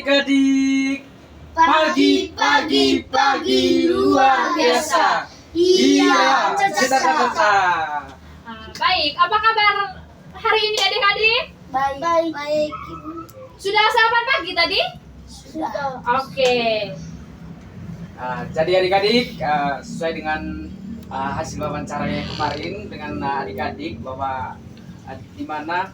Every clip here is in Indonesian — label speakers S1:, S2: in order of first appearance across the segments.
S1: adik-adik. Pagi luar biasa. Iya, cita-cita.
S2: Baik, apa kabar hari ini adik-adik?
S3: Baik.
S2: Sudah sarapan pagi tadi?
S3: Sudah.
S2: Oke.
S1: Jadi adik-adik, sesuai dengan hasil wawancara yang kemarin dengan adik-adik bahwa di mana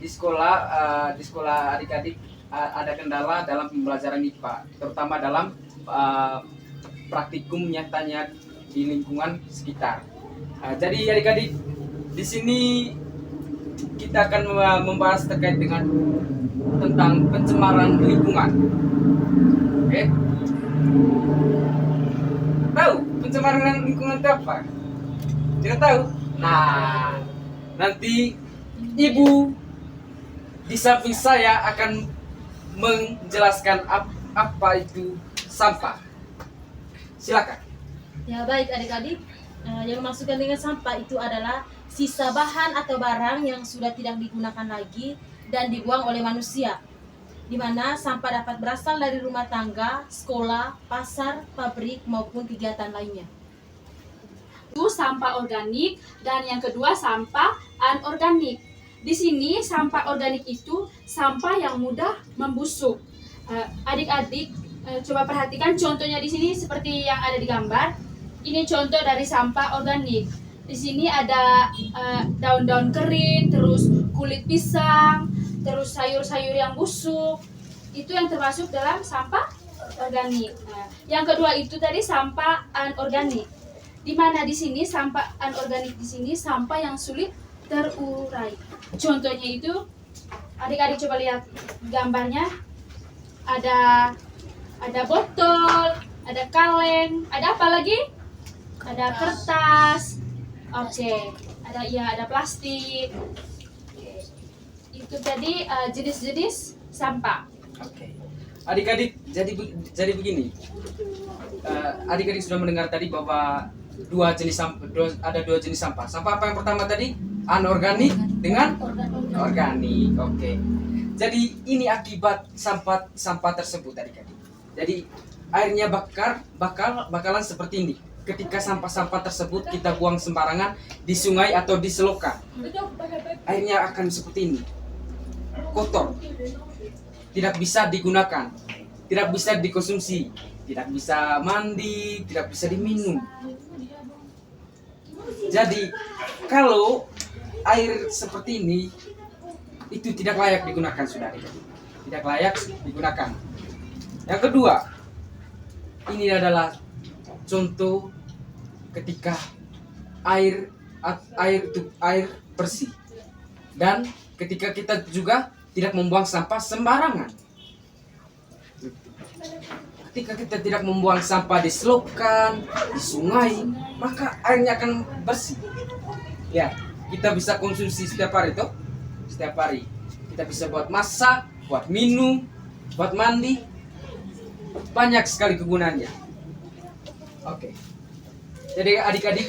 S1: di sekolah adik-adik ada kendala dalam pembelajaran IPA, terutama dalam praktikum nyatanya di lingkungan sekitar. Jadi adik-adik, di sini kita akan membahas terkait dengan tentang pencemaran lingkungan. Oke? Tahu pencemaran lingkungan itu apa? Tidak tahu? Nah, nanti Ibu di samping saya akan menjelaskan apa itu sampah. Silakan.
S4: Ya baik adik-adik, yang dimaksudkan dengan sampah itu adalah sisa bahan atau barang yang sudah tidak digunakan lagi dan dibuang oleh manusia, di mana sampah dapat berasal dari rumah tangga, sekolah, pasar, pabrik maupun kegiatan lainnya.
S2: Itu sampah organik dan yang kedua sampah anorganik. Di sini sampah organik itu sampah yang mudah membusuk. Adik-adik coba perhatikan contohnya di sini seperti yang ada di gambar. Ini contoh dari sampah organik. Di sini ada daun-daun kering, terus kulit pisang, terus sayur-sayur yang busuk. Itu yang termasuk dalam sampah organik. Yang kedua itu tadi sampah anorganik. Di mana di sini sampah anorganik di sini sampah yang sulit terurai. Contohnya itu adik-adik coba lihat gambarnya. Ada botol, ada kaleng, ada apa lagi? Ada kertas. Oke, ada plastik. Oke. Itu tadi jenis-jenis sampah.
S1: Oke. Adik-adik, jadi begini. Adik-adik sudah mendengar tadi bahwa ada dua jenis sampah. Sampah apa yang pertama tadi? Anorganik dengan organik. Oke. Jadi ini akibat sampah tersebut adik-adik. Jadi airnya bakalan seperti ini. Ketika sampah-sampah tersebut kita buang sembarangan di sungai atau di selokan, airnya akan seperti ini, kotor, tidak bisa digunakan, tidak bisa dikonsumsi, tidak bisa mandi, tidak bisa diminum. Jadi kalau air seperti ini itu tidak layak digunakan, sudah tidak layak digunakan. Yang kedua, ini adalah contoh ketika air bersih, dan ketika kita juga tidak membuang sampah sembarangan. Ketika kita tidak membuang sampah di selokan, di sungai, maka airnya akan bersih. Ya, kita bisa konsumsi setiap hari toh. Setiap hari kita bisa buat masak, buat minum, buat mandi. Banyak sekali kegunaannya. Oke. Jadi adik-adik,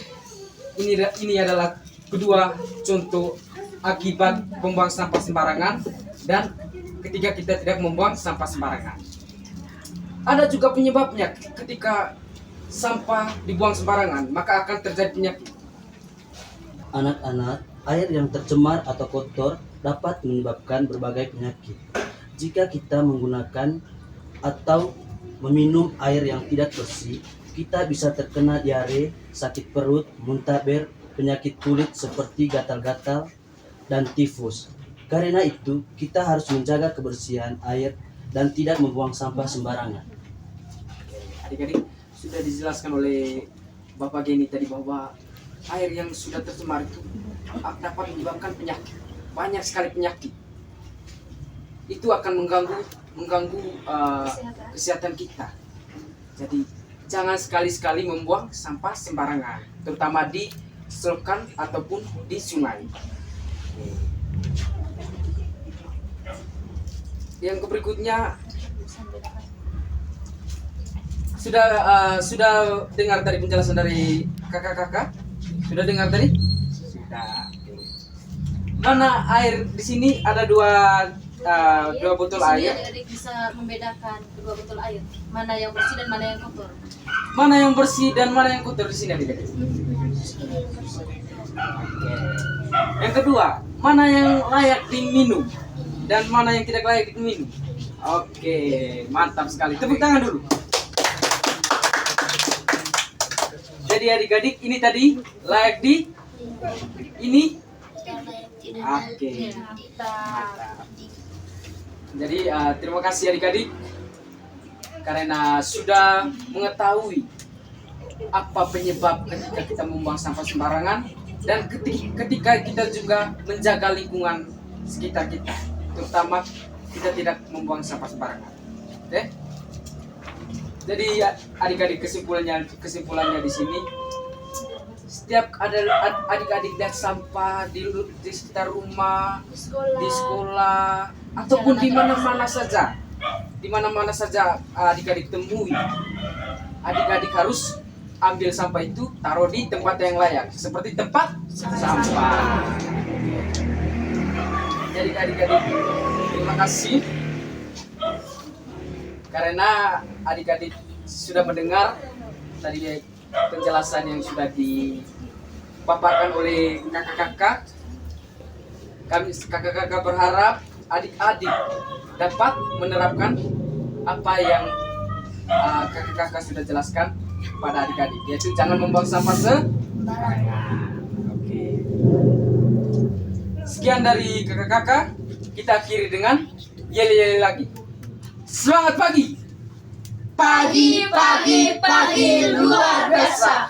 S1: ini adalah kedua contoh akibat membuang sampah sembarangan dan ketika kita tidak membuang sampah sembarangan. Ada juga penyebabnya. Ketika sampah dibuang sembarangan, maka akan terjadi penyakit.
S5: Anak-anak, air yang tercemar atau kotor dapat menyebabkan berbagai penyakit. Jika kita menggunakan atau meminum air yang tidak bersih, kita bisa terkena diare, sakit perut, muntaber, penyakit kulit seperti gatal-gatal, dan tifus. Karena itu, kita harus menjaga kebersihan air dan tidak membuang sampah sembarangan.
S1: Adik-adik, sudah dijelaskan oleh Bapak Geni tadi bahwa air yang sudah tercemar itu dapat menyebabkan penyakit. Banyak sekali penyakit. Itu akan mengganggu kesehatan kita. Jadi jangan sekali-sekali membuang sampah sembarangan, terutama di selokan ataupun di sungai. Yang berikutnya, sudah dengar tadi penjelasan dari kakak-kakak? Sudah dengar tadi? Sudah. Mana air di sini ada dua dua botol
S4: Di sini
S1: air.
S4: adik-adik bisa membedakan kedua botol air, mana yang bersih dan mana yang kotor.
S1: Mana yang bersih dan mana yang kotor di sini adik-adik? Yang kedua, mana yang layak diminum dan mana yang tidak layak diminum. Oke, mantap sekali. Tepuk tangan dulu. Jadi adik-adik ini tadi layak di ini. Oke. Mantap. Jadi terima kasih adik-adik karena sudah mengetahui apa penyebab ketika kita membuang sampah sembarangan dan ketika kita juga menjaga lingkungan sekitar kita, terutama kita tidak membuang sampah sembarangan. Oke? Jadi adik-adik kesimpulannya di sini, setiap ada adik-adik lihat sampah di sekitar rumah, di sekolah, ataupun di mana-mana saja adik-adik temui, adik-adik harus ambil sampah itu, taruh di tempat yang layak, seperti tempat sampah. Jadi adik-adik terima kasih karena adik-adik sudah mendengar tadi penjelasan yang sudah dipaparkan oleh kakak-kakak. Kami kakak-kakak berharap adik-adik dapat menerapkan apa yang kakak-kakak sudah jelaskan pada adik-adik, yaitu jangan membuang sampah sembarangan. Oke. Sekian dari kakak-kakak, kita akhiri dengan yel-yel lagi. Semangat pagi!
S3: Pagi luar biasa.